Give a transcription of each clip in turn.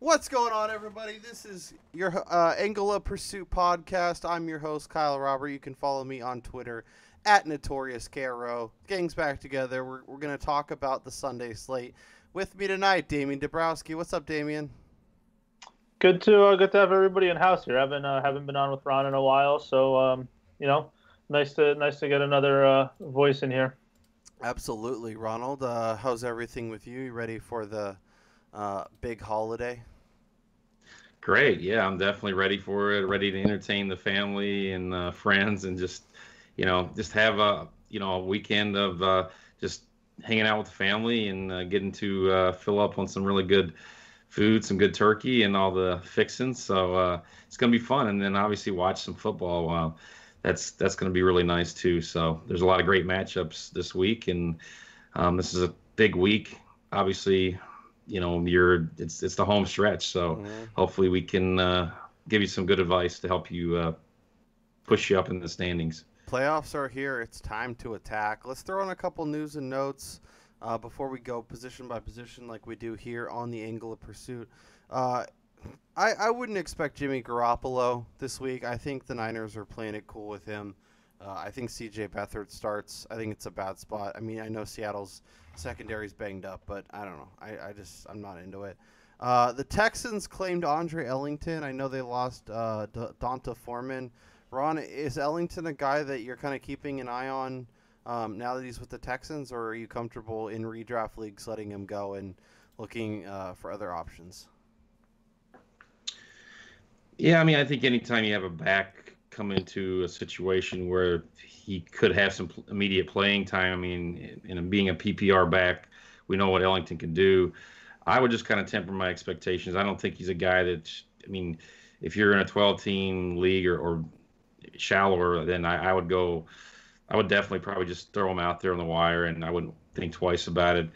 What's going on, everybody? This is your Angle of Pursuit podcast. I'm your host, Kyle Robert. You can follow me on Twitter at NotoriousKRO. Gang's back together. We're going to talk about the Sunday slate. With me tonight, Damian Dabrowski. What's up, Damian? Good to have everybody in house here. Haven't been on with Ron in a while, so you know, nice to get another voice in here. Absolutely. Ronald, how's everything with you? You ready for the big holiday? Great. Yeah, I'm definitely ready for it. Ready to entertain the family and friends, and just have a weekend of just hanging out with the family and getting to fill up on some really good food, some good turkey, and all the fixings. So it's gonna be fun, and then obviously watch some football. That's gonna be really nice too. So there's a lot of great matchups this week, and this is a big week. Obviously, it's the home stretch, so hopefully we can give you some good advice to help you push you up in the standings. Playoffs are here. It's time to attack. Let's throw in a couple news and notes before we go position by position like we do here on the Angle of Pursuit. I wouldn't expect Jimmy Garoppolo this week. I think the Niners are playing it cool with him. I think C.J. Beathard starts. I think it's a bad spot. I mean, I know Seattle's secondary's banged up, but I don't know. I'm not into it. The Texans claimed Andre Ellington. I know they lost Donta Foreman. Ron, is Ellington a guy that you're kind of keeping an eye on now that he's with the Texans, or are you comfortable in redraft leagues letting him go and looking for other options? Yeah, I mean, I think anytime you have a back come into a situation where he could have some immediate playing time, I mean, in being a PPR back, we know what Ellington can do. I would just kind of temper my expectations. I don't think he's a guy that, I mean, if you're in a 12-team league or shallower, then I would go. I would definitely probably just throw him out there on the wire, and I wouldn't think twice about it.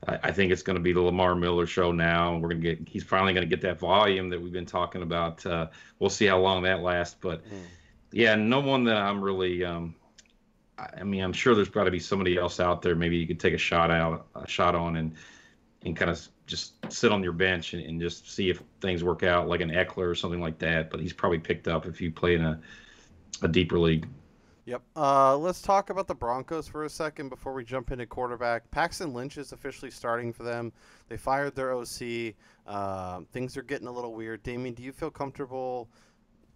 I think it's going to be the Lamar Miller show now. He's finally going to get that volume that we've been talking about. We'll see how long that lasts, but yeah, no one that I'm really. I mean, I'm sure there's got to be somebody else out there. Maybe you could take a shot on, and kind of just sit on your bench and just see if things work out, like an Eckler or something like that. But he's probably picked up if you play in a deeper league. Yep. Let's talk about the Broncos for a second before we jump into quarterback. Paxton Lynch is officially starting for them. They fired their OC. Things are getting a little weird. Damien, do you feel comfortable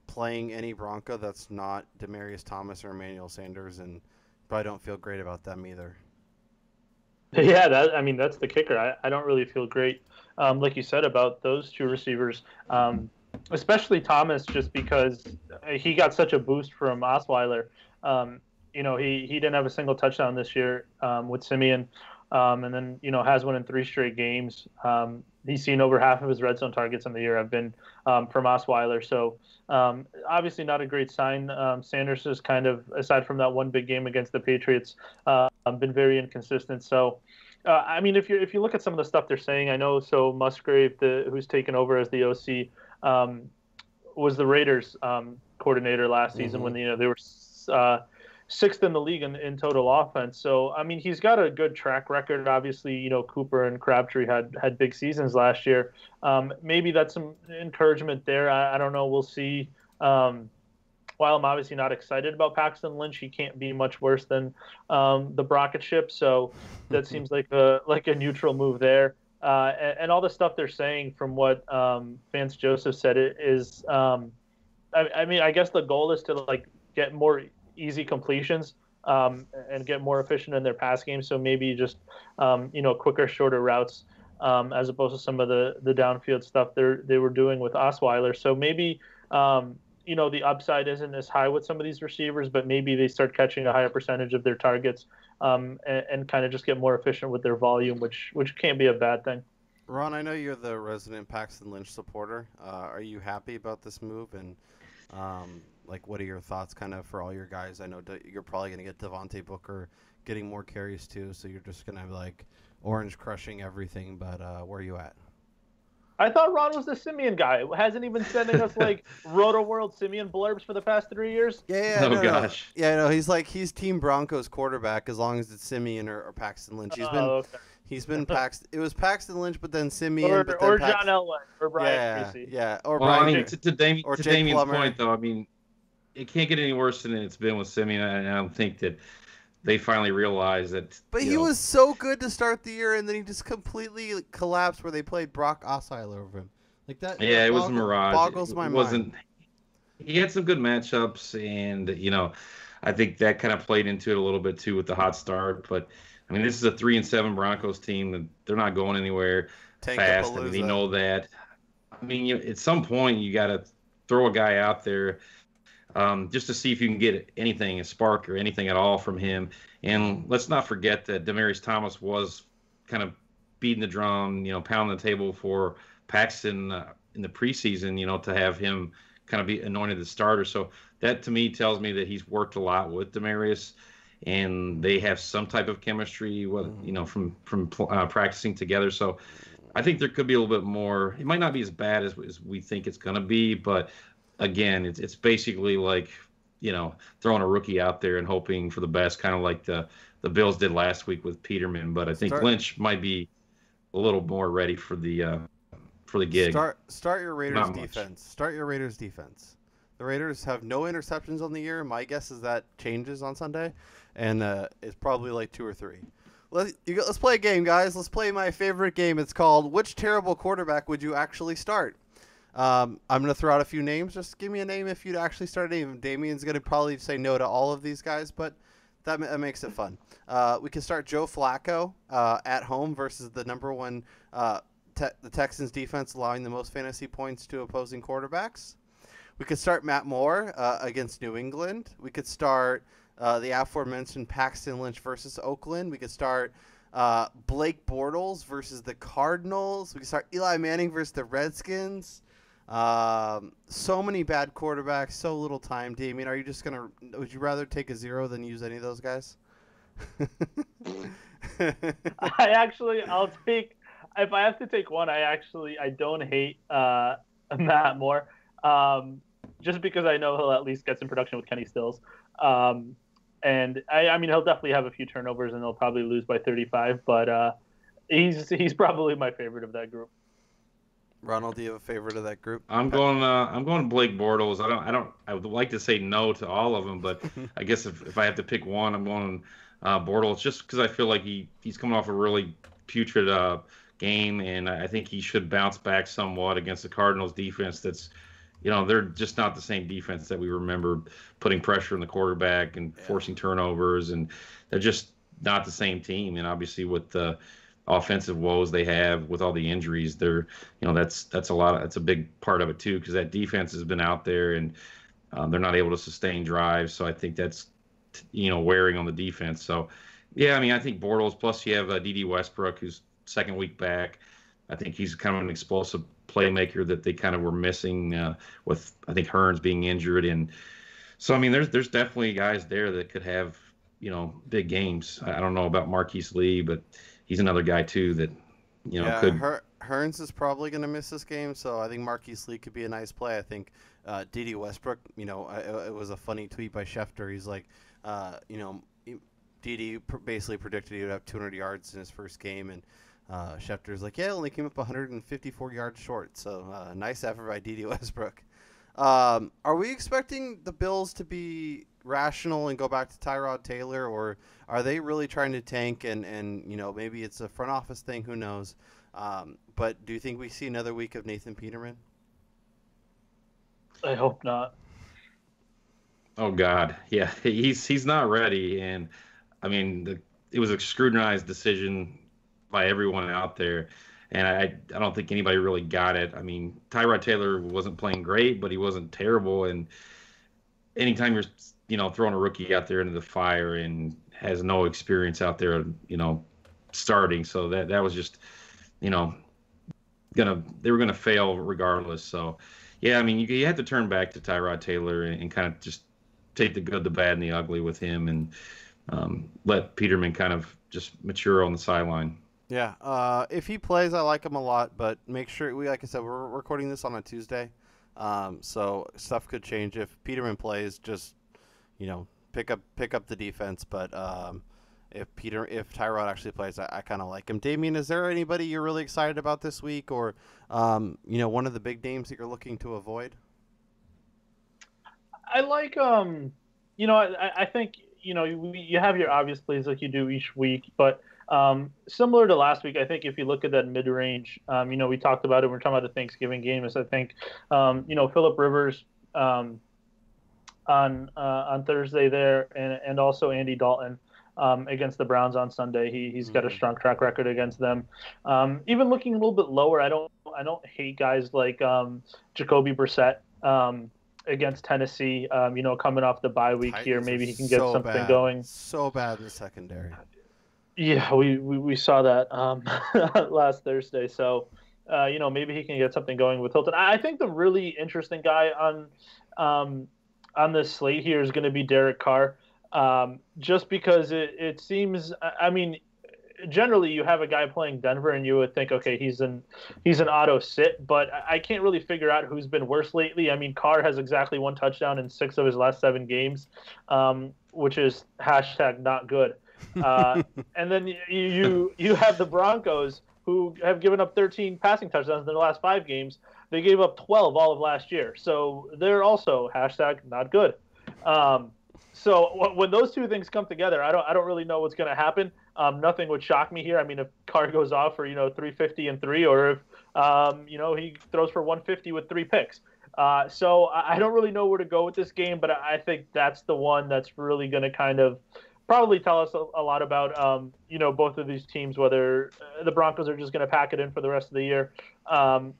playing any Bronco that's not Demaryius Thomas or Emmanuel Sanders? And probably don't feel great about them either. Yeah, that's the kicker. I don't really feel great, like you said, about those two receivers, especially Thomas, just because he got such a boost from Osweiler. He didn't have a single touchdown this year with Simeon, and then has one in 3 straight games. He's seen over half of his red zone targets in the year have been from Osweiler. So obviously not a great sign. Sanders is kind of, aside from that one big game against the Patriots, been very inconsistent. So I mean, if you look at some of the stuff they're saying, I know. So Musgrave, who's taken over as the OC, was the Raiders coordinator last season when they were 6th in the league in total offense. So I mean, he's got a good track record. Obviously, Cooper and Crabtree had big seasons last year. Maybe that's some encouragement there. I don't know. We'll see. While I'm obviously not excited about Paxton Lynch, he can't be much worse than the Brockett ship. So that seems like a neutral move there. And all the stuff they're saying, from what Vance Joseph said, it is. I mean, I guess the goal is to get more easy completions and get more efficient in their pass game. So maybe just quicker, shorter routes as opposed to some of the downfield stuff they were doing with Osweiler. So maybe the upside isn't as high with some of these receivers, but maybe they start catching a higher percentage of their targets and kind of just get more efficient with their volume, which can't be a bad thing. Ron, I know you're the resident Paxton Lynch supporter. Are you happy about this move? And what are your thoughts kind of for all your guys? I know you're probably going to get Devontae Booker getting more carries too, so you're just going to be orange crushing everything. But where are you at? I thought Ron was the Simeon guy. Hasn't he been sending us Roto World Simeon blurbs for the past 3 years? Yeah. Oh gosh. Yeah, no, he's Team Broncos quarterback as long as it's Simeon or Paxton Lynch. He's been Paxton. It was Paxton Lynch, but then Simeon, but then or John Elway or Brian Tracy. Yeah, or Well, I Brian mean, or to Jake Damien's Plummer. point, though, I mean, it can't get any worse than it's been with Simeon, and I don't think that they finally realized that. But he was so good to start the year, and then he just completely collapsed where they played Brock Osweiler over him. Like that. Yeah, that it was a mirage. Boggles my mind. He had some good matchups, and I think that kind of played into it a little bit too with the hot start. But I mean, this is a 3-7 Broncos team that they're not going anywhere fast. I mean, they know that. I mean, at some point you got to throw a guy out there just to see if you can get anything, a spark or anything at all from him. And let's not forget that Demaryius Thomas was kind of beating the drum, pounding the table for Paxton in the preseason, to have him kind of be anointed the starter. So that to me tells me that he's worked a lot with Demaryius, and they have some type of chemistry, from practicing together. So I think there could be a little bit more. It might not be as bad as we think it's going to be, but again, it's basically like, throwing a rookie out there and hoping for the best, kind of like the Bills did last week with Peterman. But I think Lynch might be a little more ready for the gig. Start your Raiders defense. Start your Raiders defense. The Raiders have no interceptions on the year. My guess is that changes on Sunday, and it's probably like 2 or 3. Let's play a game, guys. Let's play my favorite game. It's called Which Terrible Quarterback Would You Actually Start? I'm going to throw out a few names. Just give me a name if you'd actually start a name. Damien's going to probably say no to all of these guys, but that makes it fun. We can start Joe Flacco at home versus the number one the Texans defense, allowing the most fantasy points to opposing quarterbacks. We could start Matt Moore against New England. We could start the aforementioned Paxton Lynch versus Oakland. We could start Blake Bortles versus the Cardinals. We could start Eli Manning versus the Redskins. So many bad quarterbacks, so little time. Damien, would you rather take a 0 than use any of those guys? I'll take, if I have to take one, I don't hate Matt Moore, just because I know he'll at least get some production with Kenny Stills. And I mean, he'll definitely have a few turnovers and they'll probably lose by 35, but he's probably my favorite of that group. Ronald, do you have a favorite of that group? I'm going Blake Bortles. I would like to say no to all of them, but I guess if I have to pick one, I'm going Bortles, just because I feel like he's coming off a really putrid game, and I think he should bounce back somewhat against the Cardinals defense. That's, they're just not the same defense that we remember, putting pressure on the quarterback and forcing turnovers, and they're just not the same team. And obviously with the offensive woes they have with all the injuries, they're, that's a big part of it too, because that defense has been out there and they're not able to sustain drives. So I think that's, wearing on the defense. So yeah, I mean, I think Bortles, plus you have D.D. Westbrook, who's second week back. I think he's kind of an explosive playmaker that they kind of were missing with, I think, Hearns being injured. And so, I mean, there's definitely guys there that could have, big games. I don't know about Marquise Lee, but he's another guy too that, could. Hearns is probably going to miss this game, so I think Marquise Lee could be a nice play. I think D.D. Westbrook, it was a funny tweet by Schefter. He's like, D.D. basically predicted he would have 200 yards in his first game, and Schefter's like, yeah, only came up 154 yards short. So nice effort by D.D. Westbrook. Are we expecting the Bills to be rational and go back to Tyrod Taylor, or are they really trying to tank and maybe it's a front office thing? Who knows? But do you think we see another week of Nathan Peterman? I hope not. Oh God, yeah, he's not ready, and I mean it was a scrutinized decision by everyone out there, and I don't think anybody really got it. I mean, Tyrod Taylor wasn't playing great, but he wasn't terrible, and anytime you're throwing a rookie out there into the fire and has no experience out there, starting, so that was just, they were gonna fail regardless. So yeah, I mean, you had to turn back to Tyrod Taylor and kind of just take the good, the bad, and the ugly with him, and let Peterman kind of just mature on the sideline. Yeah, if he plays, I like him a lot, but make sure like I said, we're recording this on a Tuesday, so stuff could change. If Peterman plays, just pick up the defense. But if Tyrod actually plays, I kind of like him. Damien, is there anybody you're really excited about this week, or one of the big names that you're looking to avoid? I like I think you have your obvious plays like you do each week, but similar to last week, I think if you look at that mid range, we talked about it. We're talking about the Thanksgiving game. Is I think Phillip Rivers on Thursday there, and also Andy Dalton. Against the Browns on Sunday, he's got a strong track record against them. Even looking a little bit lower, I don't hate guys like Jacoby Brissett against Tennessee. Coming off the bye week here, maybe he can get something going. So bad in the secondary. Yeah, we saw that last Thursday. So maybe he can get something going with Hilton. I think the really interesting guy on this slate here is going to be Derek Carr. Just because it seems, I mean, generally you have a guy playing Denver and you would think, okay, he's an auto sit, but I can't really figure out who's been worse lately. I mean, Carr has exactly 1 touchdown in 6 of his last 7 games, which is #not good. And then you have the Broncos, who have given up 13 passing touchdowns in their last 5 games. They gave up 12 all of last year, so they're also #not good. So when those two things come together, I don't really know what's going to happen. Nothing would shock me here. I mean, if Carr goes off for 350 and 3, or if he throws for 150 with 3 picks. So I don't really know where to go with this game, but I think that's the one that's really going to kind of probably tell us a lot about both of these teams, whether the Broncos are just going to pack it in for the rest of the year and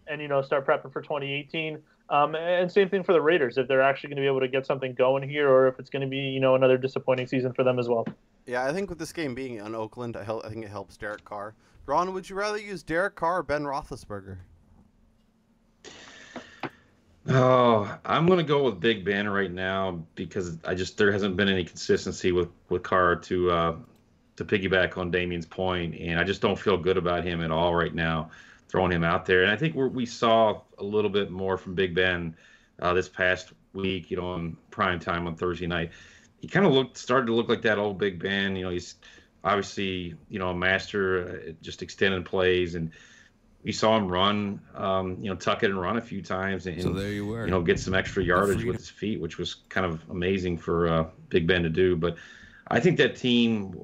start prepping for 2018. And same thing for the Raiders, if they're actually going to be able to get something going here, or if it's going to be another disappointing season for them as well. Yeah, I think with this game being in Oakland, I think it helps Derek Carr. Ron, would you rather use Derek Carr or Ben Roethlisberger? Oh, I'm going to go with Big Ben right now because there hasn't been any consistency with Carr to piggyback on Damien's point, and I just don't feel good about him at all right now, throwing him out there. And I think we saw a little bit more from Big Ben this past week, on prime time on Thursday night. He kind of started to look like that old Big Ben. He's obviously a master at just extending plays, and we saw him run, tuck it and run a few times, and so there you were. Get some extra yardage with his feet, which was kind of amazing for Big Ben to do. But I think that team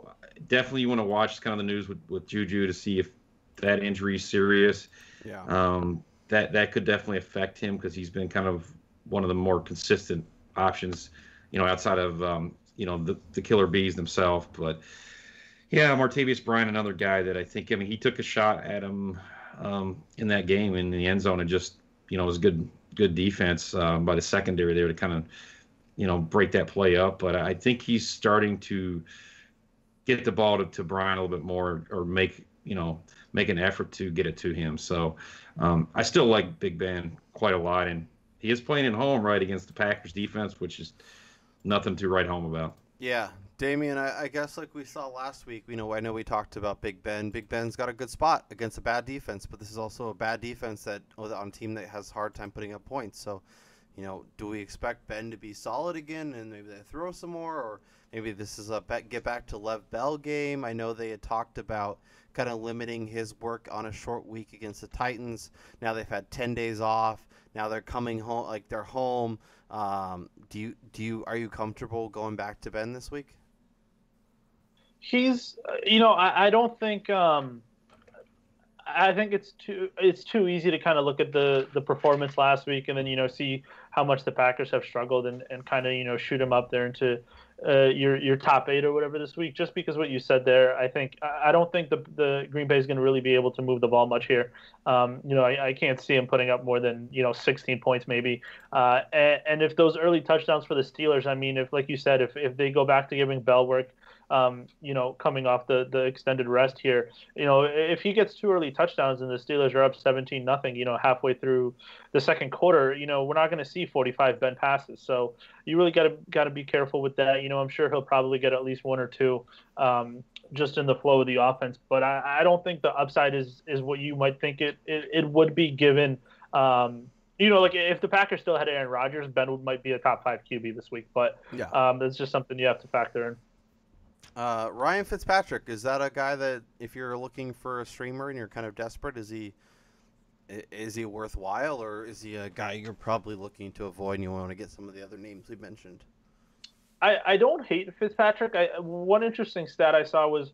definitely, you want to watch kind of the news with Juju to see if that injury is serious. Yeah. That could definitely affect him because he's been kind of one of the more consistent options, outside of the killer bees themselves. But yeah, Martavius Bryant, another guy that I think, he took a shot at him in that game in the end zone, and just it was good defense by the secondary there to kind of break that play up. But I think he's starting to get the ball to Bryant a little bit more, or make an effort to get it to him. So I still like Big Ben quite a lot, and he is playing at home right against the Packers defense, which is nothing to write home about. Yeah. Damien, I guess like we saw last week, I know we talked about Big Ben. Big Ben's got a good spot against a bad defense, but this is also a bad defense on a team that has a hard time putting up points. So, do we expect Ben to be solid again and maybe they throw some more, or maybe this is a get back to Lev Bell game? I know they had talked about kind of limiting his work on a short week against the Titans. Now they've had 10 days off. Now they're coming home, like they're home. Are you comfortable going back to Ben this week? He's, I don't think, I think it's too easy to kind of look at the performance last week and then, see how much the Packers have struggled and kind of, shoot him up there into your top 8 or whatever this week, just because what you said there. I don't think the Green Bay is going to really be able to move the ball much here. I can't see him putting up more than 16 points maybe. And if those early touchdowns for the Steelers, I mean, if like you said, if they go back to giving Bell work, coming off the extended rest here, if he gets 2 early touchdowns and the Steelers are up 17-0, halfway through the second quarter, we're not going to see 45 Ben passes. So you really got to be careful with that. I'm sure he'll probably get at least 1 or 2 just in the flow of the offense. But I don't think the upside is what you might think it would be given. Like if the Packers still had Aaron Rodgers, Ben might be a top 5 QB this week. But yeah. that's just something you have to factor in. Ryan Fitzpatrick, is that a guy that if you're looking for a streamer and you're kind of desperate, is he worthwhile, or is he a guy you're probably looking to avoid and you want to get some of the other names we mentioned? I don't hate Fitzpatrick. One interesting stat I saw was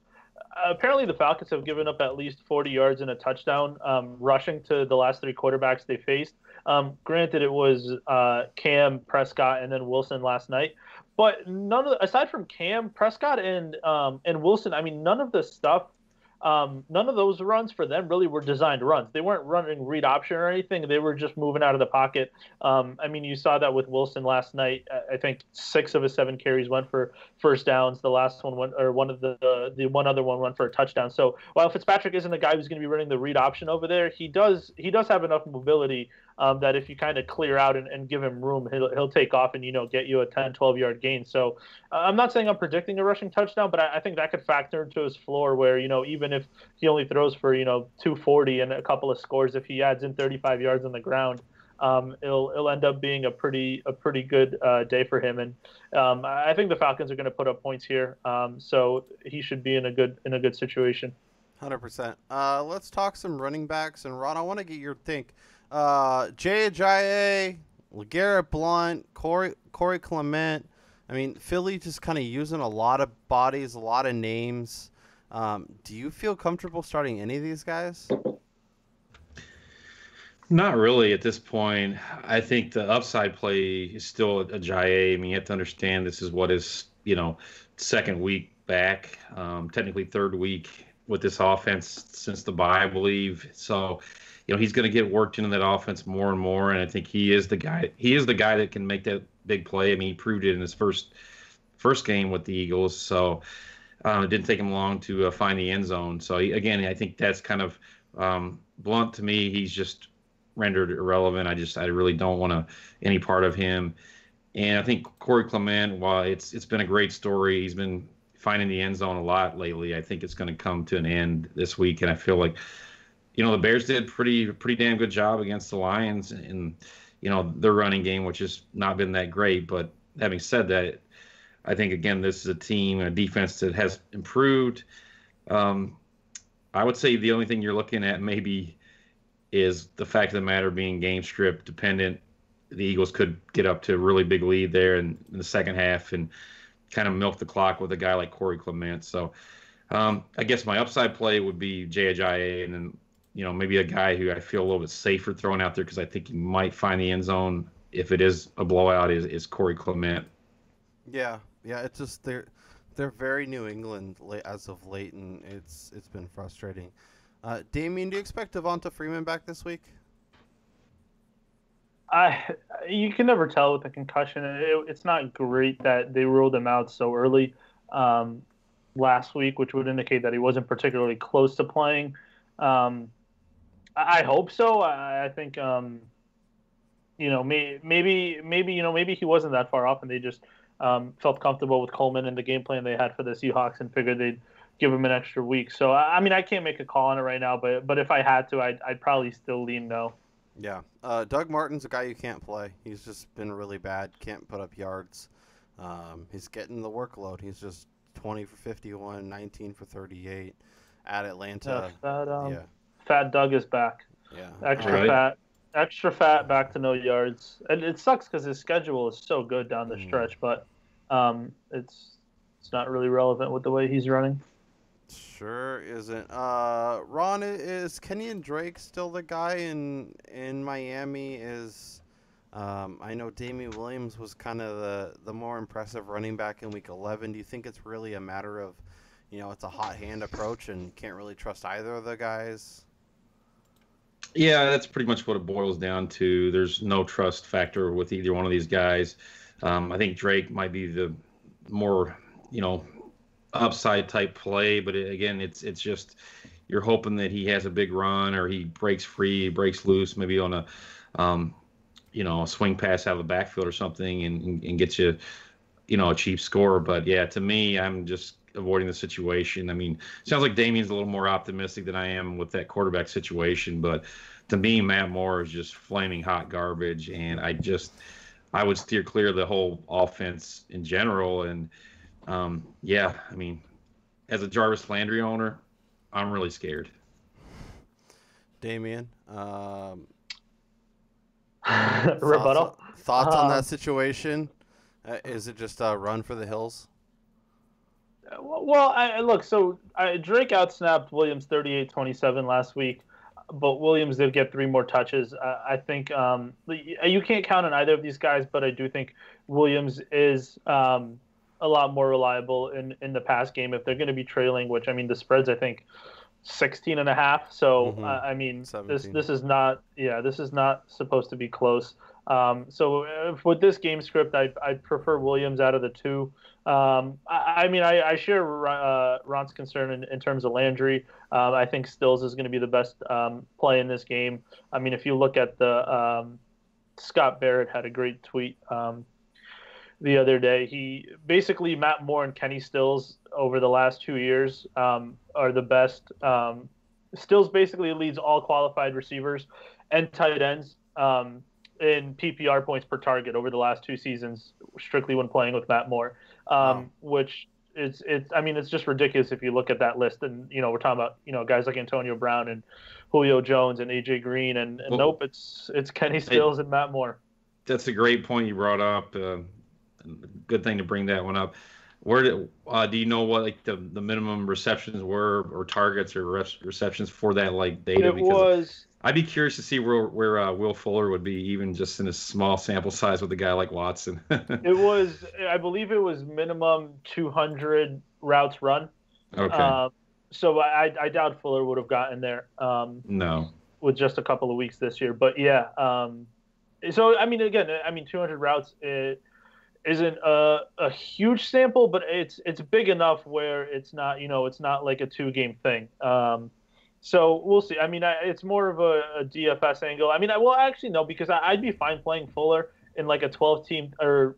apparently the Falcons have given up at least 40 yards and a touchdown rushing to the last three quarterbacks they faced. Granted, it was Cam, Prescott, and then Wilson last night. But aside from Cam, Prescott, and Wilson, I mean, none of those runs for them really were designed runs. They weren't running read option or anything. They were just moving out of the pocket. I mean, you saw that with Wilson last night. I think 6 of his 7 carries went for first downs. The last one went, or one of the one other one went for a touchdown. So while Fitzpatrick isn't a guy who's going to be running the read option over there, he does have enough mobility that if you kind of clear out and give him room, he'll take off and get you a 10, 12-yard gain. So I'm not saying I'm predicting a rushing touchdown, but I think that could factor into his floor where even if he only throws for 240 and a couple of scores, if he adds in 35 yards on the ground, it'll end up being a pretty good day for him. And I think the Falcons are going to put up points here, so he should be in a good situation. 100%. Let's talk some running backs. And Ron, I want to get your think. Jay Ajayi, LeGarrette Blount, Corey Clement. I mean, Philly just kind of using a lot of bodies, a lot of names. Do you feel comfortable starting any of these guys? Not really at this point. I think the upside play is still Ajayi. I mean, you have to understand this is what is, second week back, technically third week with this offense since the bye, I believe. So, he's going to get worked into that offense more and more, and I think he is the guy. He is the guy that can make that big play. I mean, he proved it in his first game with the Eagles. So it didn't take him long to find the end zone. So again, I think that's kind of Blunt to me. He's just rendered irrelevant. I really don't want any part of him. And I think Corey Clement, while it's been a great story, he's been finding the end zone a lot lately. I think it's going to come to an end this week, and I feel like the Bears did pretty damn good job against the Lions in their running game, which has not been that great. But having said that, I think again this is a defense that has improved. I would say the only thing you're looking at maybe is the fact of the matter being game strip dependent. The Eagles could get up to a really big lead there in the second half and kind of milk the clock with a guy like Corey Clement. So I guess my upside play would be Jay Ajayi, and then maybe a guy who I feel a little bit safer throwing out there because I think he might find the end zone if it is a blowout is Corey Clement. Yeah, it's just they're very New England as of late, and it's been frustrating. Damien, do you expect Devonta Freeman back this week? You can never tell with the concussion. It's not great that they ruled him out so early last week, which would indicate that he wasn't particularly close to playing. I hope so. I think maybe he wasn't that far off, and they just felt comfortable with Coleman and the game plan they had for the Seahawks, and figured they'd give him an extra week. So I mean, I can't make a call on it right now, but if I had to, I'd probably still lean no. Yeah, Doug Martin's a guy you can't play. He's just been really bad. Can't put up yards. He's getting the workload. He's just 20 for 51, 19 for 38 at Atlanta. Fat Doug is back. Yeah, extra fat, back to no yards. And it sucks because his schedule is so good down the stretch, but it's not really relevant with the way he's running. Sure isn't. Ron, is Kenyon Drake still the guy in Miami? I know Damian Williams was kind of the more impressive running back in Week 11. Do you think it's really a matter of, it's a hot hand approach and can't really trust either of the guys? Yeah, that's pretty much what it boils down to. There's no trust factor with either one of these guys. I think Drake might be the more, upside type play, but again, it's just you're hoping that he has a big run or he breaks free, breaks loose, maybe on a a swing pass out of the backfield or something, and gets you a cheap score. But yeah, to me, I'm just avoiding the situation. I mean, it sounds like Damien's a little more optimistic than I am with that quarterback situation, but to me, Matt Moore is just flaming hot garbage, and I would steer clear of the whole offense in general. And Yeah, I mean, as a Jarvis Landry owner, I'm really scared. Damien, thoughts Rebuttal. thoughts on that Um, situation? Is it just a run for the hills? well, look. So Drake outsnapped Williams 38-27 last week, but Williams did get 3 more touches. I think you can't count on either of these guys, but I do think Williams is a lot more reliable in the pass game if they're going to be trailing. Which I mean, the spreads I think 16.5. So Mm-hmm. I mean, this 17. this is not this is not supposed to be close. So with this game script, I prefer Williams out of the two. I mean, I share Ron's concern in terms of Landry. I think Stills is going to be the best play in this game. I mean, if you look at the Scott Barrett had a great tweet the other day. He basically Matt Moore and Kenny Stills over the last 2 years are the best. Stills basically leads all qualified receivers and tight ends in PPR points per target over the last 2 seasons, strictly when playing with Matt Moore, Wow. which it's I mean it's just ridiculous if you look at that list and we're talking about guys like Antonio Brown and Julio Jones and AJ Green and Well, nope, it's Kenny hey, Stills and Matt Moore. that's a great point you brought up. Good thing to bring that one up. Do you know what like the minimum receptions were or targets or receptions for that like data? It Because was I'd be curious to see where Will Fuller would be even just in a small sample size with a guy like Watson. It was, I believe it was minimum 200 routes run. Okay, Uh, so I doubt Fuller would have gotten there no, with just a couple of weeks this year. But yeah, so I mean, again, I mean, 200 routes isn't a huge sample, but it's big enough where it's not it's not like a 2 game thing. So we'll see. I mean, it's more of a DFS angle. I mean, well, actually no, because I'd be fine playing Fuller in like a 12 team or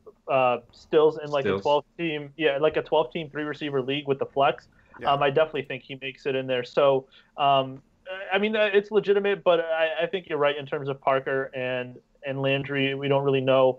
Stills in like a stills. 12 team, yeah, like a 12 team 3 receiver league with the flex. Yeah. I definitely think he makes it in there. So, I mean, it's legitimate, but I think you're right in terms of Parker and Landry. We don't really know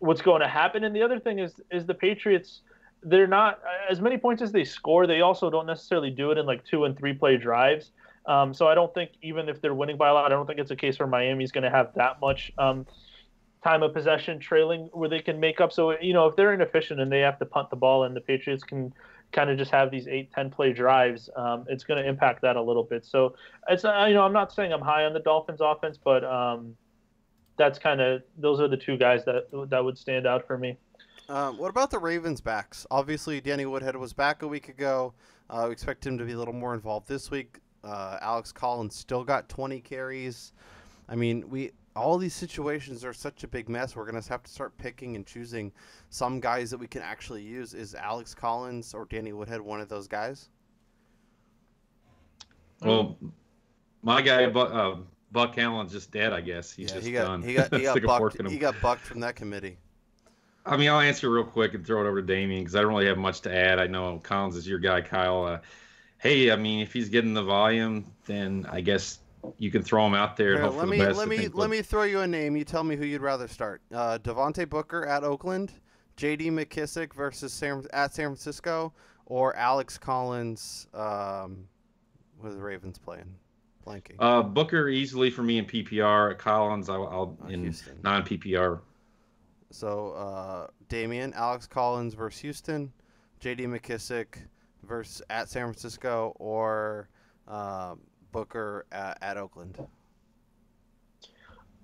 what's going to happen. And the other thing is the Patriots. They're not as many points as they score. They also don't necessarily do it in like 2 and 3 play drives. So I don't think even if they're winning by a lot, I don't think it's a case where Miami's going to have that much time of possession trailing where they can make up. So if they're inefficient and they have to punt the ball and the Patriots can kind of just have these 8-10 play drives, it's going to impact that a little bit. So it's I'm not saying I'm high on the Dolphins offense, but that's kind of those are the 2 guys that would stand out for me. What about the Ravens backs? Obviously, Danny Woodhead was back a week ago. We expect him to be a little more involved this week. Alex Collins still got 20 carries. I mean, all these situations are such a big mess. We're going to have to start picking and choosing some guys that we can actually use. Is Alex Collins or Danny Woodhead one of those guys? Well, my guy Buck Allen's just dead. I guess he's Yeah, just he got done. he got he got Stick a fork bucked. in him. He got bucked from that committee. I mean, I'll answer real quick and throw it over to Damien because I don't really have much to add. I know Collins is your guy, Kyle. Hey, I mean, if he's getting the volume, then I guess you can throw him out there and Here, hope for let the me best. let I me think, let me throw you a name. You tell me who you'd rather start. Devontae Booker at Oakland, J.D. McKissick versus at San Francisco, or Alex Collins. What are the Ravens playing? Blanking. Booker easily for me in PPR. Collins, I'll in Houston. non PPR. So Damien, Alex Collins versus Houston, J.D. McKissick versus at San Francisco, or Booker at Oakland.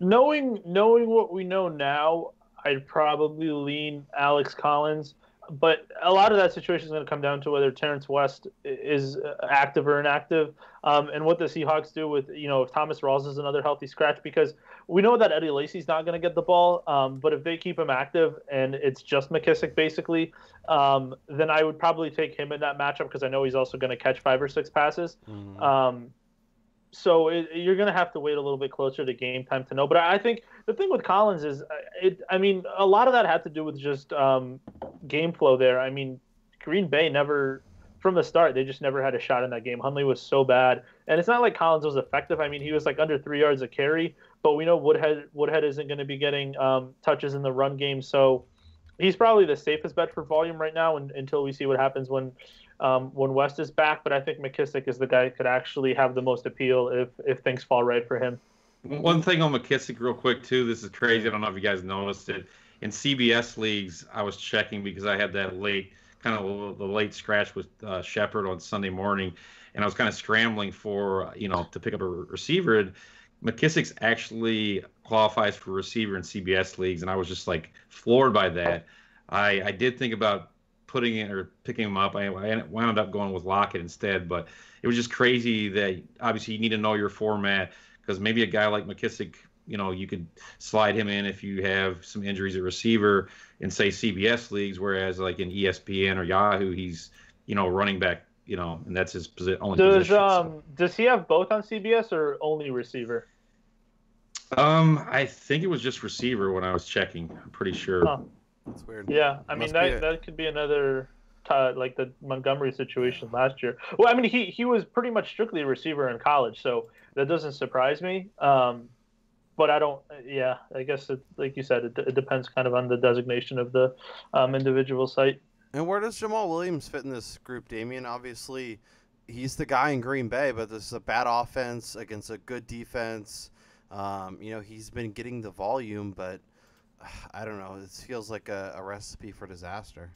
Knowing what we know now, I'd probably lean Alex Collins, but a lot of that situation is going to come down to whether Terrence West is active or inactive, and what the Seahawks do with if Thomas Rawls is another healthy scratch, because we know that Eddie Lacy's not going to get the ball, but if they keep him active and it's just McKissick basically, then I would probably take him in that matchup because I know he's also going to catch 5 or 6 passes. Mm-hmm. So you're going to have to wait a little bit closer to game time to know. But I think the thing with Collins is, I mean, a lot of that had to do with just game flow there. I mean, Green Bay never, from the start, they just never had a shot in that game. Hundley was so bad. And it's not like Collins was effective. I mean, he was like under 3 yards a carry. But we know Woodhead isn't going to be getting touches in the run game. So he's probably the safest bet for volume right now until we see what happens when West is back. But I think McKissick is the guy that could actually have the most appeal if things fall right for him. One thing on McKissick real quick, too. This is crazy. I don't know if you guys noticed it. In CBS leagues, I was checking because I had that kind of the late scratch with Shepard on Sunday morning, and I was kind of scrambling for, to pick up a receiver. And McKissick's actually qualifies for receiver in CBS leagues, and I was just like floored by that. I did think about putting it or picking him up. I wound up going with Lockett instead, but it was just crazy that obviously you need to know your format, because maybe a guy like McKissick, you could slide him in if you have some injuries at receiver in, say, CBS leagues, whereas like in ESPN or Yahoo, he's, running back, and that's his only position. Does he have both on CBS or only receiver? I think it was just receiver when I was checking. I'm pretty sure. Huh. That's weird. Yeah, I mean that could be another like the Montgomery situation last year. Well, I mean he was pretty much strictly a receiver in college, so that doesn't surprise me. But I don't. Yeah, I guess like you said, it depends kind of on the designation of the individual site. And where does Jamal Williams fit in this group, Damian? Obviously, he's the guy in Green Bay, but this is a bad offense against a good defense. He's been getting the volume, but I don't know. It feels like a recipe for disaster.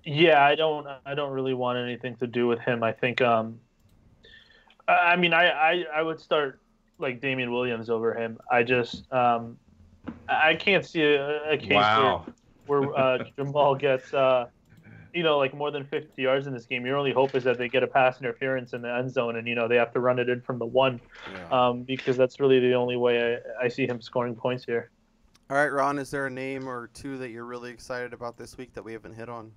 Yeah, I don't really want anything to do with him. I think. I mean, I would start like Damian Williams over him. I just I can't see a case where Jamal gets like more than 50 yards in this game. Your only hope is that they get a pass interference in the end zone, and they have to run it in from the 1, because that's really the only way I see him scoring points here. All right, Ron, is there a name or two that you're really excited about this week that we haven't hit on?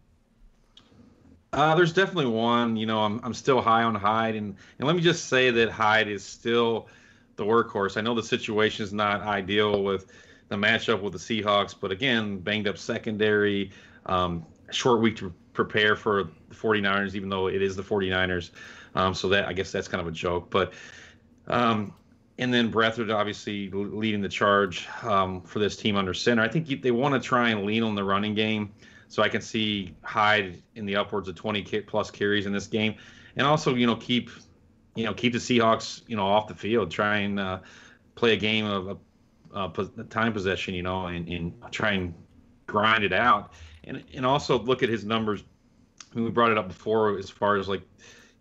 There's definitely one. I'm still high on Hyde, and let me just say that Hyde is still the workhorse. I know the situation is not ideal with the matchup with the Seahawks, but again, banged up secondary, short week to prepare for the 49ers, even though it is the 49ers. So that, I guess that's kind of a joke. But and then Breathard obviously leading the charge for this team under center. I think they want to try and lean on the running game. So I can see Hyde in the upwards of 20 plus carries in this game, and also keep the Seahawks off the field, try and play a game of time possession, and try and grind it out, and also look at his numbers. I mean, we brought it up before as far as like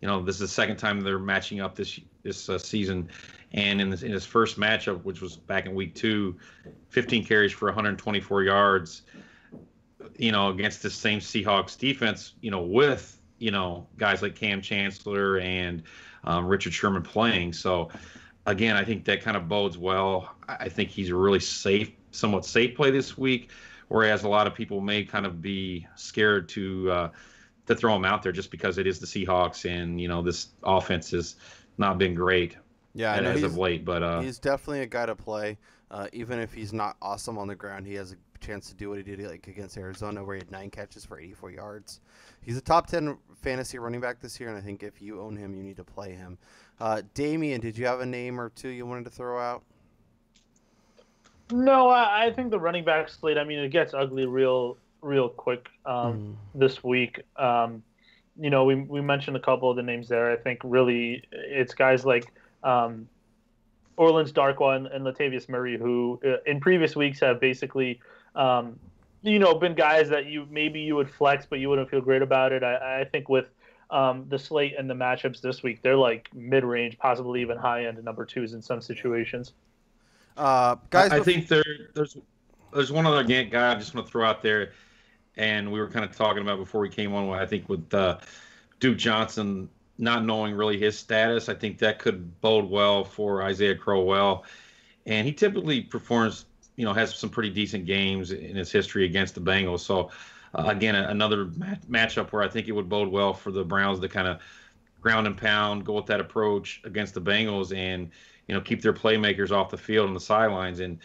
this is the second time they're matching up this season, and in his first matchup, which was back in week 2, 15 carries for 124 yards. Against the same Seahawks defense, with, guys like Cam Chancellor and Richard Sherman playing. So, again, I think that kind of bodes well. I think he's a really somewhat safe play this week, whereas a lot of people may kind of be scared to throw him out there just because it is the Seahawks and, this offense has not been great as of late. But he's definitely a guy to play. Even if he's not awesome on the ground, he has a chance to do what he did like against Arizona, where he had 9 catches for 84 yards. He's a top 10 fantasy running back this year, and I think if you own him, you need to play him. Damian, did you have a name or two you wanted to throw out? No, I think the running back slate, I mean, it gets ugly real quick this week. We mentioned a couple of the names there. I think really it's guys like Orleans Darkwa and Latavius Murray, who in previous weeks have basically been guys that you would flex, but you wouldn't feel great about it. I think with the slate and the matchups this week, they're like mid-range, possibly even high-end number 2s in some situations. Guys, I think there's one other guy I just want to throw out there, and we were kind of talking about before we came on. I think with Duke Johnson not knowing really his status, I think that could bode well for Isaiah Crowell, and he typically performs. Has some pretty decent games in his history against the Bengals. So, again, another matchup where I think it would bode well for the Browns to kind of ground and pound, go with that approach against the Bengals, and keep their playmakers off the field on the sidelines. And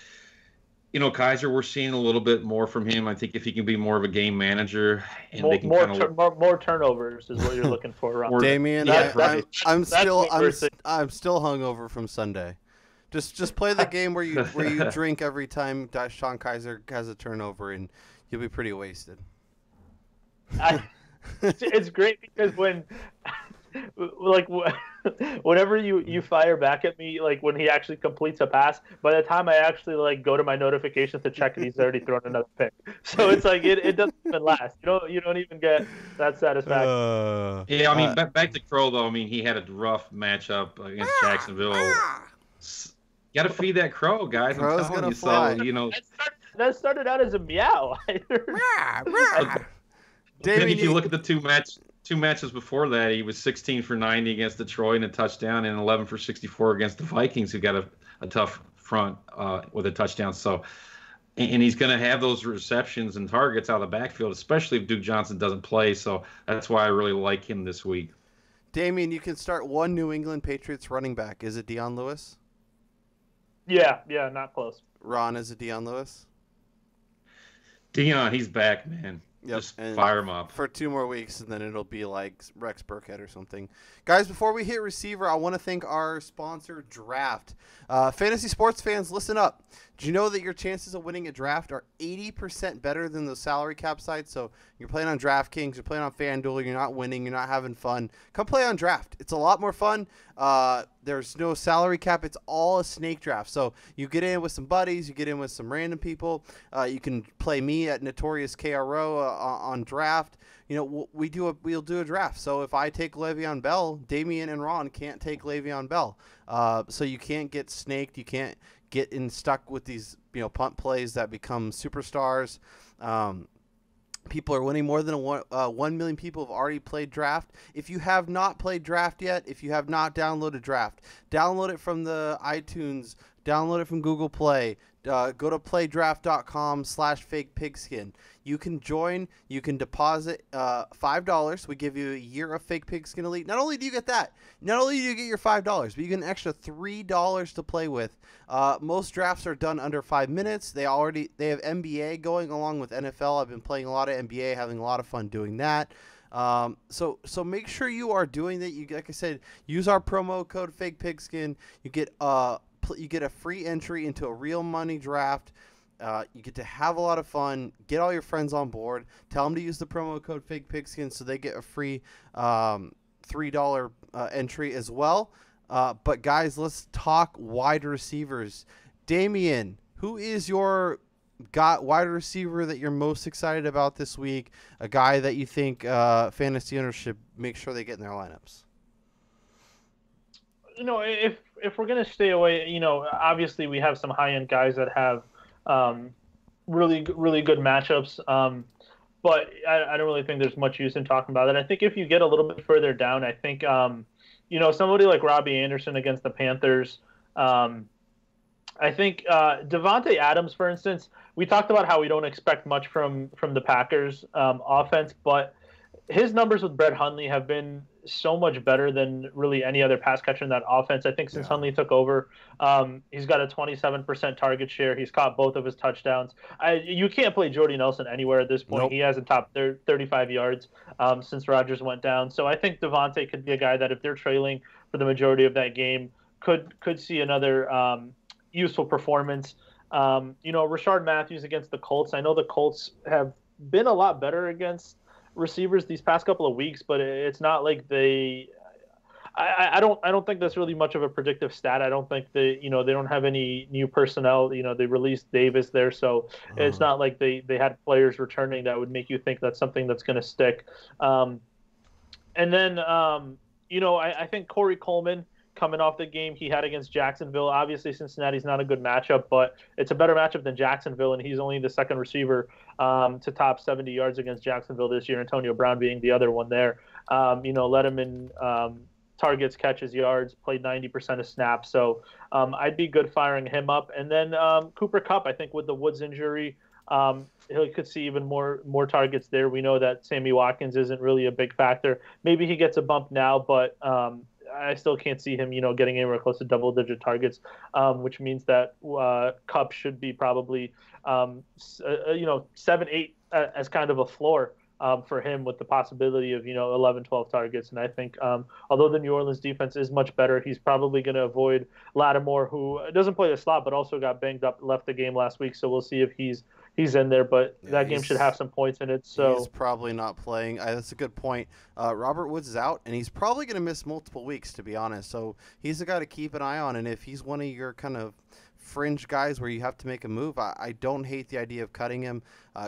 Kaiser, we're seeing a little bit more from him. I think if he can be more of a game manager and they can more turnovers is what you're looking for, Ron. Damian, I'm still hungover from Sunday. Just play the game where you drink every time Sean Kaiser has a turnover, and You'll be pretty wasted. It's great because like whenever you fire back at me, like when he actually completes a pass, by the time I actually like go to my notifications to check it, he's already thrown another pick. So it's like it doesn't even last. You don't even get that satisfaction. Yeah, I mean, back to Crow though. I mean, he had a rough matchup against Jacksonville. Got to feed that crow, guys. Crow's I'm telling gonna you. fly. So That started out as a meow. then if you look at the two matches before that, he was 16 for 90 against Detroit and a touchdown, and 11 for 64 against the Vikings, who got a tough front with a touchdown. So, and he's going to have those receptions and targets out of the backfield, especially if Duke Johnson doesn't play. So that's why I really like him this week. Damian, you can start one New England Patriots running back. Is it Deion Lewis? Yeah, not close. Ron, is it Deion Lewis? Deion, he's back, man. Yep. Just fire him up. For 2 more weeks, and then it'll be like Rex Burkhead or something. Guys, before we hit receiver, I want to thank our sponsor, Draft. Fantasy sports fans, listen up. Do you know that your chances of winning a draft are 80% better than those salary cap sites? So you're playing on DraftKings, you're playing on FanDuel, you're not winning, you're not having fun. Come play on Draft. It's a lot more fun. There's no salary cap. It's all a snake draft. So you get in with some buddies, you get in with some random people. You can play me at Notorious KRO on Draft. You know, we'll do a draft. So if I take Le'Veon Bell, Damian and Ron can't take Le'Veon Bell. So you can't get snaked. You can't get stuck with these, punt plays that become superstars. People are winning. More than 1 million people have already played Draft. If you have not played Draft yet, if you have not downloaded Draft, download it from the iTunes, download it from Google Play. Go to playdraft.com/fakepigskin. You can join. You can deposit $5. We give you a year of Fake Pigskin Elite. Not only do you get that, not only do you get your $5, but you get an extra $3 to play with. Most drafts are done under 5 minutes. They have NBA going along with NFL. I've been playing a lot of NBA, having a lot of fun doing that. So make sure you are doing that. Like I said, use our promo code Fake Pigskin. You get a free entry into a real money draft. You get to have a lot of fun. Get all your friends on board. Tell them to use the promo code Fake Pigskin so they get a free $3 entry as well. But guys, let's talk wide receivers. Damian, who is your wide receiver that you're most excited about this week? A guy that you think fantasy owners should make sure they get in their lineups? If we're going to stay away, obviously we have some high-end guys that have really good matchups. But I don't really think there's much use in talking about it. I think if you get a little bit further down, I think, somebody like Robbie Anderson against the Panthers. I think Devontae Adams, for instance, we talked about how we don't expect much from the Packers offense, but his numbers with Brett Hundley have been so much better than really any other pass catcher in that offense. I think since Hundley took over, he's got a 27% target share. He's caught both of his touchdowns. You can't play Jordy Nelson anywhere at this point. Nope. He hasn't topped 35 yards since Rodgers went down. So I think Devontae could be a guy that if they're trailing for the majority of that game, could see another useful performance. Rashard Matthews against the Colts. I know the Colts have been a lot better against receivers these past couple of weeks, but it's not like I don't think that's really much of a predictive stat. I don't think they don't have any new personnel. They released Davis there, so it's not like they had players returning that would make you think that's something that's going to stick. And then I think Corey Coleman, coming off the game he had against Jacksonville. Obviously, Cincinnati's not a good matchup, but it's a better matchup than Jacksonville, and he's only the second receiver to top 70 yards against Jacksonville this year, Antonio Brown being the other one there. Led him in targets, catches, yards, played 90% of snaps. So I'd be good firing him up. And then Cooper Kupp, I think with the Woods injury, he could see even more targets there. We know that Sammy Watkins isn't really a big factor. Maybe he gets a bump now, but I still can't see him, getting anywhere close to double-digit targets, which means that Kupp should be probably, 7-8 as kind of a floor for him, with the possibility of 11, 12 targets. And I think although the New Orleans defense is much better, he's probably going to avoid Lattimore, who doesn't play the slot but also got banged up, left the game last week. So we'll see if he's he's in there, but Yeah, that game should have some points in it. he's So probably not playing. That's a good point. Robert Woods is out, and he's probably going to miss multiple weeks, to be honest. So he's a guy to keep an eye on. And if he's one of your kind of fringe guys where you have to make a move, I don't hate the idea of cutting him.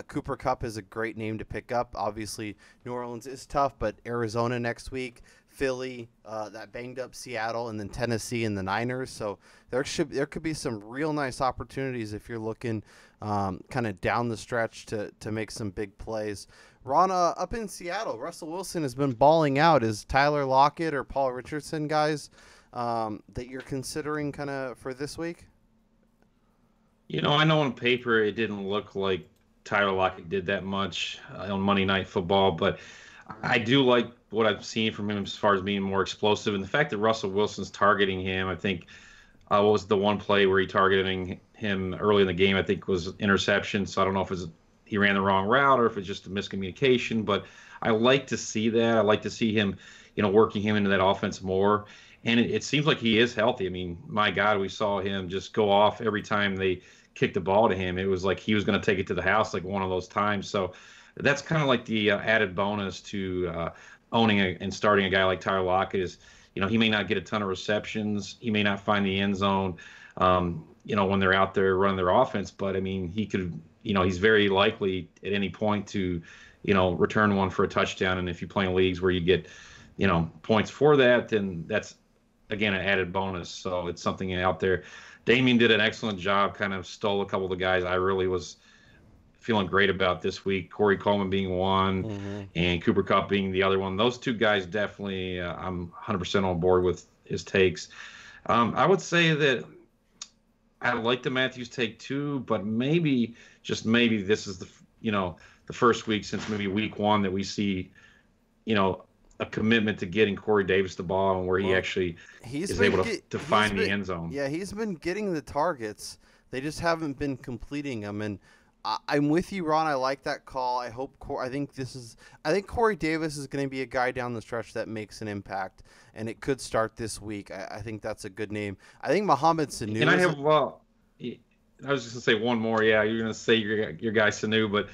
Cooper Kupp is a great name to pick up. Obviously, New Orleans is tough, but Arizona next week, Philly, that banged up Seattle, and then Tennessee and the Niners. So there could be some real nice opportunities if you're looking kind of down the stretch to make some big plays. Ron, up in Seattle, Russell Wilson has been balling out. Is Tyler Lockett or Paul Richardson guys that you're considering kind of for this week? I know on paper it didn't look like Tyler Lockett did that much on Monday Night Football, but I do like what I've seen from him as far as being more explosive. And the fact that Russell Wilson's targeting him, I think, what was the one play where he targeting him early in the game, I think was interception. So I don't know if he ran the wrong route or if it's just a miscommunication, but I like to see that. I like to see him, working him into that offense more. And it seems like he is healthy. I mean, my God, we saw him just go off every time they kicked the ball to him. It was like he was going to take it to the house like one of those times. So that's kind of like the added bonus to owning and starting a guy like Tyler Lockett is, he may not get a ton of receptions. He may not find the end zone, when they're out there running their offense. But, I mean, he could, he's very likely at any point to, return one for a touchdown. And if you play in leagues where you get, points for that, then that's, again, an added bonus. So it's something out there. Damien did an excellent job, kind of stole a couple of the guys I really was feeling great about this week. Corey Coleman being one, and Cooper Kupp being the other one. Those two guys definitely, I'm 100% on board with his takes. I would say that I like the Matthews take too, but maybe, just maybe, this is the first week since maybe week one that we see, a commitment to getting Corey Davis the ball and where he actually is able to find the end zone. Yeah, he's been getting the targets. They just haven't been completing them. And I'm with you, Ron. I like that call. I think Corey Davis is going to be a guy down the stretch that makes an impact, and it could start this week. I think that's a good name. I think Mohamed Sanu. And I was just going to say one more. Yeah, you're going to say your guy Sanu, but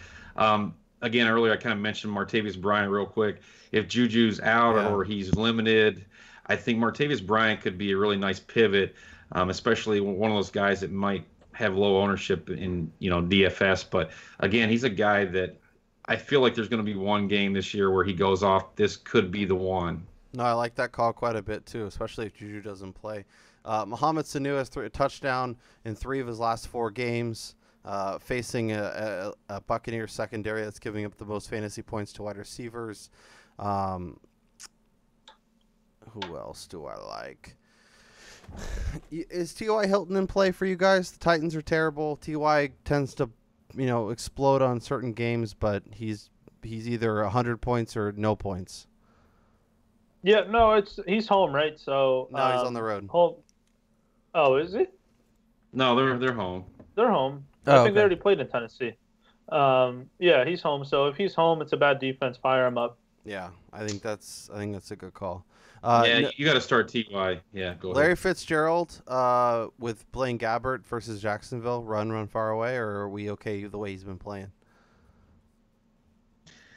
again, earlier I kind of mentioned Martavis Bryant real quick. If Juju's out or he's limited, I think Martavis Bryant could be a really nice pivot, especially one of those guys that might have low ownership in DFS. But again, he's a guy that I feel like there's going to be one game this year where he goes off. This could be the one. No, I like that call quite a bit too, especially if Juju doesn't play. Mohamed Sanu has a touchdown in 3 of his last 4 games. Facing a Buccaneers secondary that's giving up the most fantasy points to wide receivers. Who else do I like? Is T.Y. Hilton in play for you guys? The Titans are terrible. T.Y. tends to, explode on certain games, but he's either 100 points or no points. Yeah, no, he's home, right? So no, he's on the road. Home. Oh, is he? No, they're home. They're home. I think they already played in Tennessee. Yeah, he's home. So if he's home, it's a bad defense. Fire him up. Yeah, I think that's a good call. You got to start T.Y. Yeah, go ahead. Larry Fitzgerald with Blaine Gabbert versus Jacksonville. Run far away, or are we okay the way he's been playing?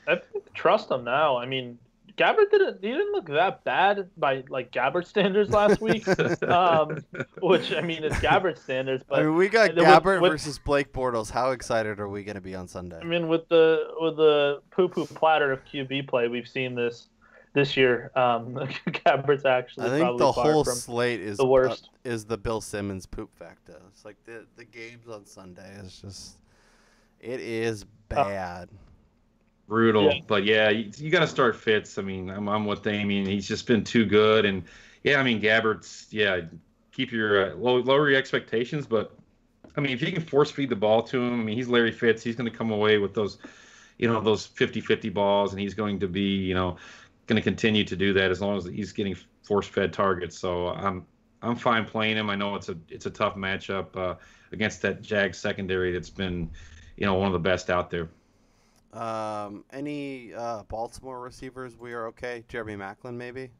I think trust him now. I mean, Gabbert didn't look that bad by Gabbert standards last week, which I mean is Gabbert standards. But we got Gabbert versus Blake Bortles. How excited are we going to be on Sunday? I mean, with the poo-poo platter of QB play we've seen this year, Gabbert's actually. I think probably the far whole from slate is the worst. Is the Bill Simmons poop factor. It's like the games on Sunday is just, it is bad. Brutal, yeah. But yeah, you got to start Fitz. I mean, I'm with Damien. He's just been too good, and yeah, I mean, Gabbert's keep your lower your expectations, but I mean, if you can force feed the ball to him, I mean, he's Larry Fitz. He's going to come away with those, those 50-50 balls, and he's going to be, going to continue to do that as long as he's getting force fed targets. So I'm fine playing him. I know it's a tough matchup against that Jags secondary that's been, one of the best out there. Any Baltimore receivers we are okay? Jeremy Maclin maybe?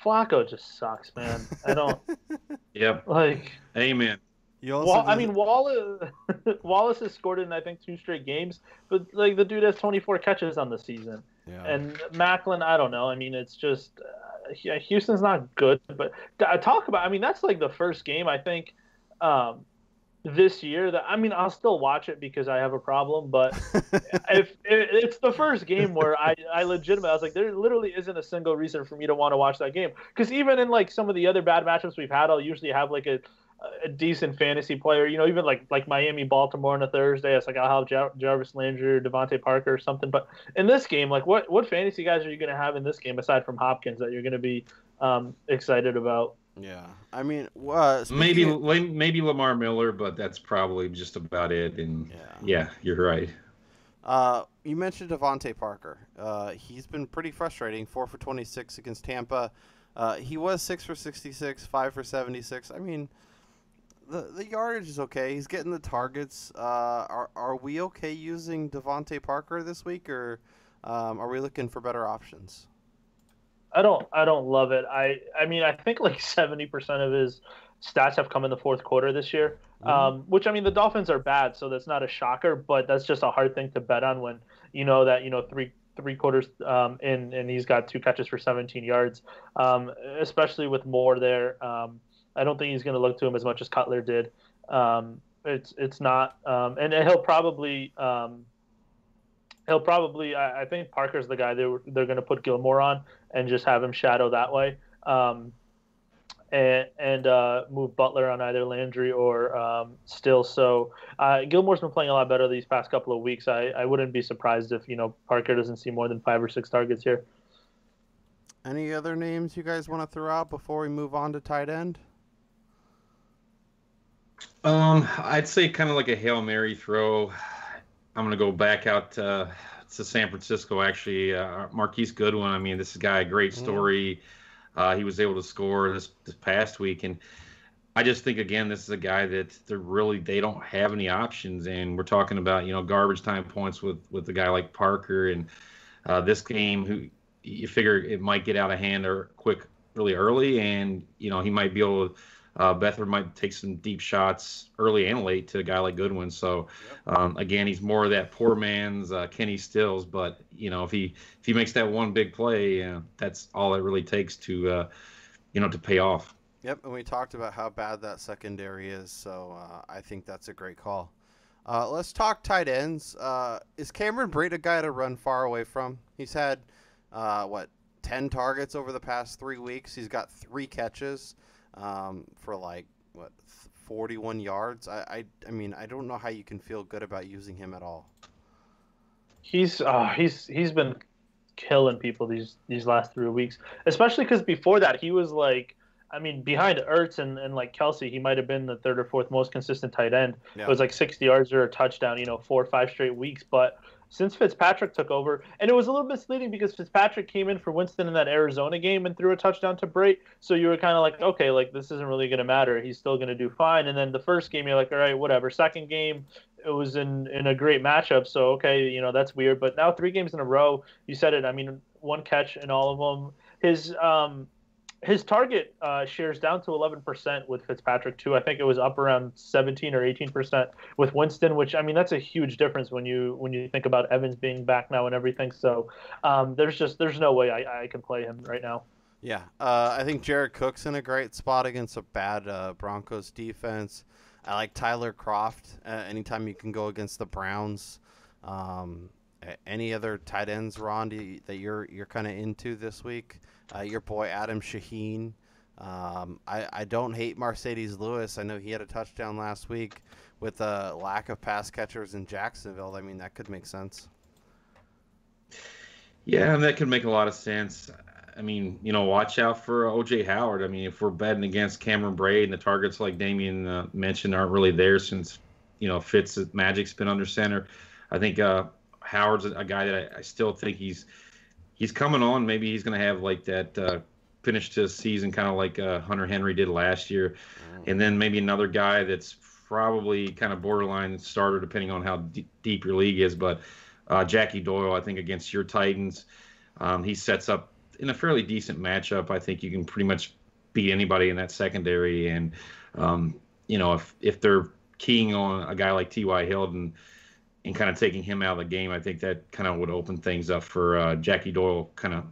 Flacco just sucks, man. I don't Yep. like. Amen. You also Well, I just mean, Wallace has scored in I think 2 straight games, but like the dude has 24 catches on the season, yeah. and Macklin, I don't know. I mean, it's just yeah, Houston's not good, but talk about. I mean, that's like the first game I think this year that I mean I'll still watch it because I have a problem, but if it's the first game where I legitimately I was like there literally isn't a single reason for me to want to watch that game because even in like some of the other bad matchups we've had I'll usually have like a decent fantasy player, you know, even like Miami Baltimore on a Thursday it's like I'll have Jarvis Landry or Devontae Parker or something, but in this game like what fantasy guys are you going to have in this game aside from Hopkins that you're going to be excited about? Yeah. I mean, Maybe speaking of, maybe Lamar Miller, but that's probably just about it. And yeah. yeah, you're right. You mentioned Devontae Parker. He's been pretty frustrating. 4 for 26 against Tampa. He was 6 for 66, 5 for 76. I mean, the yardage is okay. He's getting the targets. Are we okay using Devontae Parker this week, or are we looking for better options? I don't love it. I mean I think like 70% of his stats have come in the fourth quarter this year. Mm-hmm. Which I mean the Dolphins are bad, so that's not a shocker, but that's just a hard thing to bet on when you know that three quarters in and he's got 2 catches for 17 yards. Especially with Moore there. I don't think he's going to look to him as much as Cutler did. It's not, and he'll probably. I think Parker's the guy they're going to put Gilmore on and just have him shadow that way, and move Butler on either Landry or Still. So Gilmore's been playing a lot better these past couple of weeks. I wouldn't be surprised if Parker doesn't see more than 5 or 6 targets here. Any other names you guys want to throw out before we move on to tight end? I'd say kind of like a Hail Mary throw. I'm going to go back out to San Francisco, actually. Marquise Goodwin, I mean, this guy, great story. He was able to score this past week. And I just think, again, this is a guy that they don't have any options. And we're talking about, garbage time points with a guy like Parker. And this game, who you figure it might get out of hand or quick really early. And, he might be able to Beathard might take some deep shots early and late to a guy like Goodwin. So, again, he's more of that poor man's Kenny Stills. But if he makes that one big play, that's all it really takes to to pay off. Yep, and we talked about how bad that secondary is. So I think that's a great call. Let's talk tight ends. Is Cameron Brate a guy to run far away from? He's had 10 targets over the past 3 weeks. He's got 3 catches. For 41 yards. I mean I don't know how you can feel good about using him at all. He's been killing people these last 3 weeks, especially because before that he was like, I mean, behind Ertz and like Kelsey, he might have been the third or fourth most consistent tight end. Yeah. It was like 60 yards or a touchdown, 4 or 5 straight weeks. But since Fitzpatrick took over, and it was a little misleading because Fitzpatrick came in for Winston in that Arizona game and threw a touchdown to Brate. So you were kind of like, okay, like this isn't really going to matter. He's still going to do fine. And then the first game, you're like, all right, whatever. Second game, it was in a great matchup. So, okay, that's weird. But now 3 games in a row, you said it. I mean, 1 catch in all of them. His target shares down to 11% with Fitzpatrick too. I think it was up around 17 or 18% with Winston, which I mean that's a huge difference when you think about Evans being back now and everything. So there's no way I can play him right now. Yeah, I think Jared Cook's in a great spot against a bad Broncos defense. I like Tyler Kroft. Anytime you can go against the Browns. Any other tight ends, Ron, that you're kind of into this week? Your boy Adam Shaheen. I don't hate Mercedes Lewis. I know he had a touchdown last week with a lack of pass catchers in Jacksonville. I mean, that could make sense. Yeah, and that could make a lot of sense. I mean, watch out for O.J. Howard. I mean, if we're betting against Cameron Brate and the targets like Damian mentioned aren't really there since, Fitz Magic's been under center, I think Howard's a guy that I still think he's coming on. Maybe he's going to have like that finish to his season kind of like Hunter Henry did last year. And then maybe another guy that's probably kind of borderline starter depending on how deep your league is. But Jackie Doyle, I think, against your Titans, he sets up in a fairly decent matchup. I think you can pretty much beat anybody in that secondary. And, if they're keying on a guy like T.Y. Hilton and kind of taking him out of the game, I think that kind of would open things up for Jackie Doyle, kind of,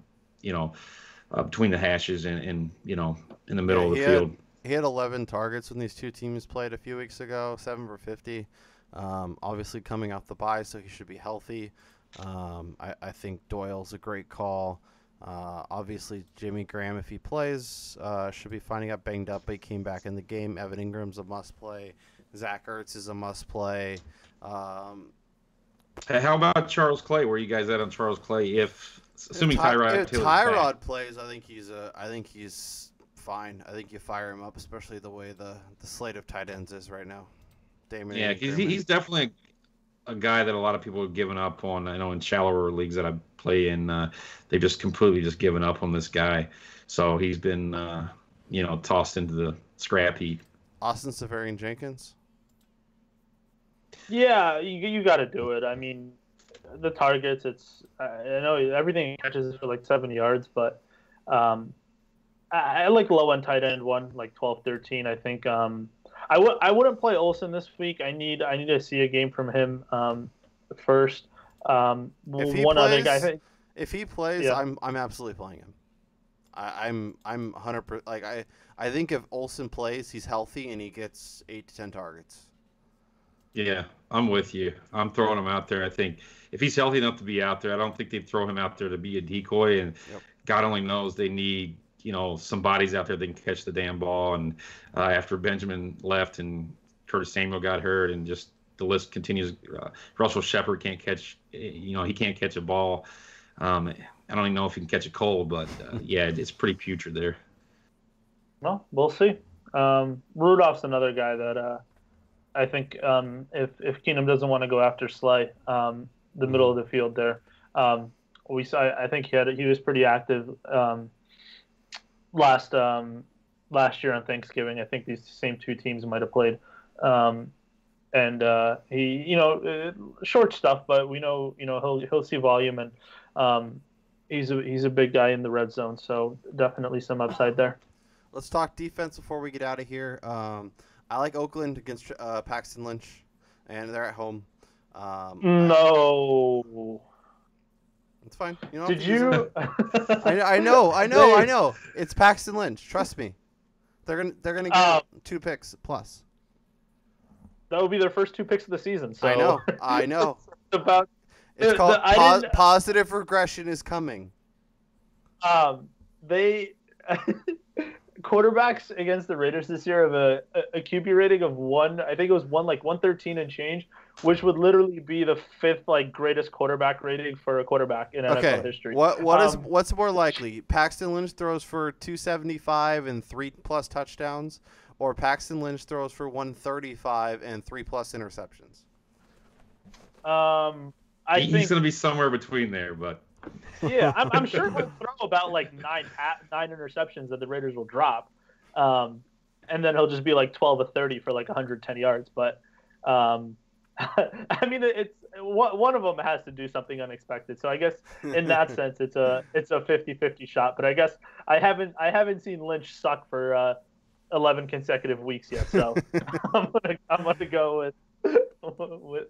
between the hashes and in the middle of the field. He had 11 targets when these two teams played a few weeks ago, 7 for 50. Obviously coming off the bye, so he should be healthy. I think Doyle's a great call. Obviously, Jimmy Graham, if he plays, should be finding out banged up, but he came back in the game. Evan Ingram's a must-play. Zach Ertz is a must-play. Hey, how about Charles Clay? Where are you guys at on Charles Clay? Assuming Tyrod plays, I think he's fine. I think you fire him up, especially the way the slate of tight ends is right now. Yeah, he's definitely a guy that a lot of people have given up on. I know in shallower leagues that I play in, they've just completely just given up on this guy. So he's been, tossed into the scrap heap. Austin Seferian-Jenkins? Yeah, you got to do it. I mean, the targets, I know everything catches for like 7 yards, but I like low-end tight end one, like 12, 13. I think I wouldn't play Olsen this week. I need to see a game from him first. Other guy. If he plays, yeah. I'm absolutely playing him. I'm 100%. Like I think if Olsen plays, he's healthy and he gets 8 to 10 targets. Yeah, I'm with you. I'm throwing him out there. I think if he's healthy enough to be out there, I don't think they'd throw him out there to be a decoy. And God only knows they need, some bodies out there that can catch the damn ball. And after Benjamin left and Curtis Samuel got hurt, and just the list continues. Russell Shepard can't catch. He can't catch a ball. I don't even know if he can catch a cold, but yeah, it's pretty putrid there. Well, we'll see. Rudolph's another guy that. I think if Keenum doesn't want to go after Slay, the middle of the field there, I think he was pretty active last year on Thanksgiving. I think these same two teams might have played, and he short stuff, but we know he'll see volume, and he's a big guy in the red zone, so definitely some upside there. Let's talk defense before we get out of here. I like Oakland against Paxton Lynch, and they're at home. No. It's fine. Did you? I know. It's Paxton Lynch. Trust me. They're gonna get 2 picks plus. That would be their first 2 picks of the season. So I know. It's called positive regression is coming. They. Quarterbacks against the Raiders this year have a QB rating of 1. I think it was 113 and change, which would literally be the 5th greatest quarterback rating for a quarterback in NFL history. What's more likely? Paxton Lynch throws for 275 and 3+ touchdowns, or Paxton Lynch throws for 135 and 3+ interceptions? He's going to be somewhere between there, but. Yeah, I'm sure he'll throw about 9 interceptions that the Raiders will drop, and then he'll just be 12 of 30 for 110 yards. But I mean, it's one of them has to do something unexpected. So I guess in that sense, it's a 50-50 shot. But I guess I haven't seen Lynch suck for 11 consecutive weeks yet. So I'm gonna go with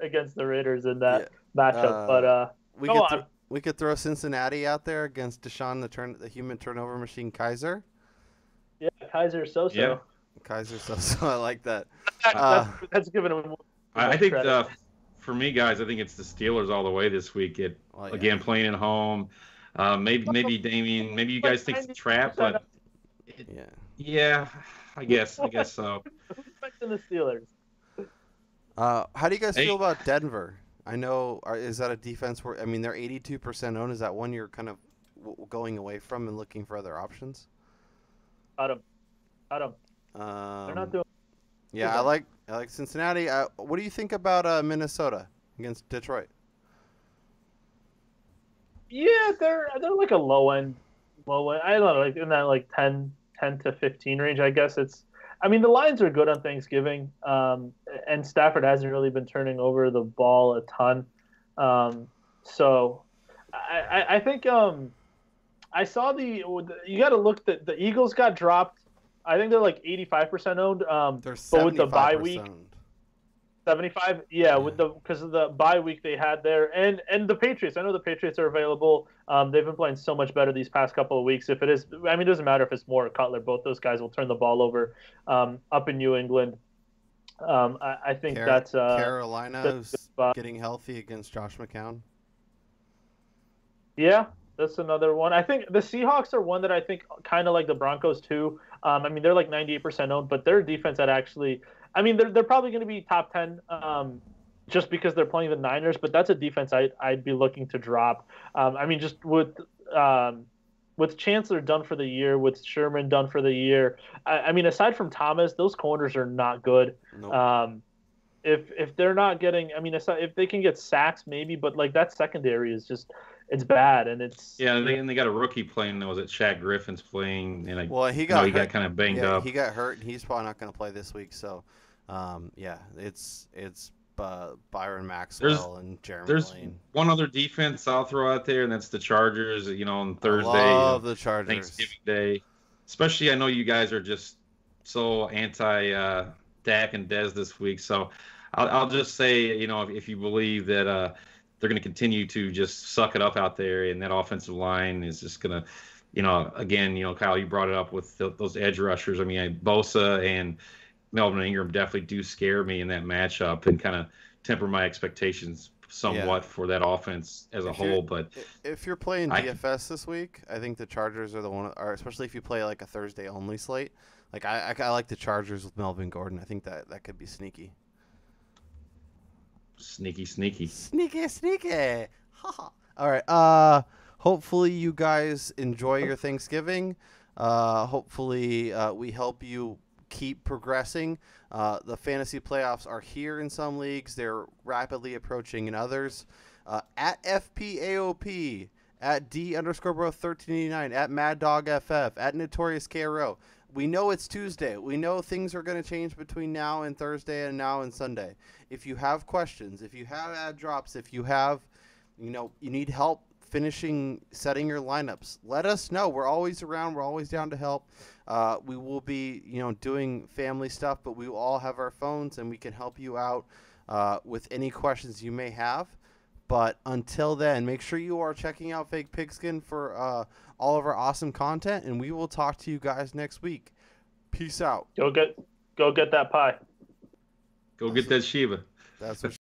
against the Raiders in that matchup. But we could throw Cincinnati out there against Deshaun, the human turnover machine, Kaiser. Yeah, Kaiser so-so. Yeah. Kaiser so-so. I like that. That's giving him. I think for me, guys, I think it's the Steelers all the way this week. Again, playing at home. Maybe Damien. Maybe you guys think it's a trap, but yeah, I guess so. Respecting the Steelers. How do you guys feel about Denver? I know, is that a defense where, they're 82% owned? Is that one you're kind of going away from and looking for other options? Got him. They're not doing. Yeah, I like Cincinnati. What do you think about Minnesota against Detroit? Yeah, they're like a low end. I don't know, in that 10 to 15 range. I guess it's. The lines are good on Thanksgiving, and Stafford hasn't really been turning over the ball a ton. So I think I saw you got to look that the Eagles got dropped. I think they're like 85% owned. They're But with the 75% bye week, owned. 75, yeah, with the because of the bye week they had there, and the Patriots. I know the Patriots are available. They've been playing so much better these past couple of weeks. If it is, I mean, it doesn't matter if it's Moore or Cutler. Both those guys will turn the ball over up in New England. I think that's Carolina's getting healthy against Josh McCown. Yeah, that's another one. I think the Seahawks are one that I think kind of like the Broncos too. I mean, they're like 98% owned, but their defense that actually, I mean, they're probably going to be top 10 just because they're playing the Niners, but that's a defense I'd be looking to drop. I mean, just with Chancellor done for the year, with Sherman done for the year, I mean, aside from Thomas, those corners are not good. Nope. If they're not getting, I mean, if they can get sacks maybe, but like that secondary is just it's bad and it's and they got a rookie playing. Was it Shaq Griffin's playing? And he got kind of banged up. He got hurt, and he's probably not going to play this week. So, it's Byron Maxwell and Jeremy Lane. One other defense I'll throw out there, and that's the Chargers. On Thursday, I love the Chargers. Thanksgiving Day, especially. I know you guys are just so anti Dak and Dez this week, so I'll just say, if you believe that they're going to continue to just suck it up out there, and that offensive line is just going to, again, Kyle, you brought it up with those edge rushers. I mean, Bosa and Melvin Ingram definitely do scare me in that matchup and kind of temper my expectations somewhat for that offense as a whole. But if you're playing DFS this week, I think the Chargers are the one, or especially if you play like a Thursday only slate. Like I like the Chargers with Melvin Gordon. I think that could be sneaky. Sneaky. All right. Hopefully you guys enjoy your Thanksgiving. Hopefully we help you keep progressing. The fantasy playoffs are here in some leagues. They're rapidly approaching in others. At FPAOP, at D_bro1389, at MadDogFF, at Notorious KRO. We know it's Tuesday. We know things are going to change between now and Thursday and now and Sunday. If you have questions, if you have ad drops, if you have, you need help setting your lineups, let us know. We're always around. We're always down to help. We will be, doing family stuff, but we will all have our phones and we can help you out with any questions you may have. But until then, make sure you are checking out Fake Pigskin for all of our awesome content, and we will talk to you guys next week. Peace out. Go get that pie. Go get that Shiva. That's what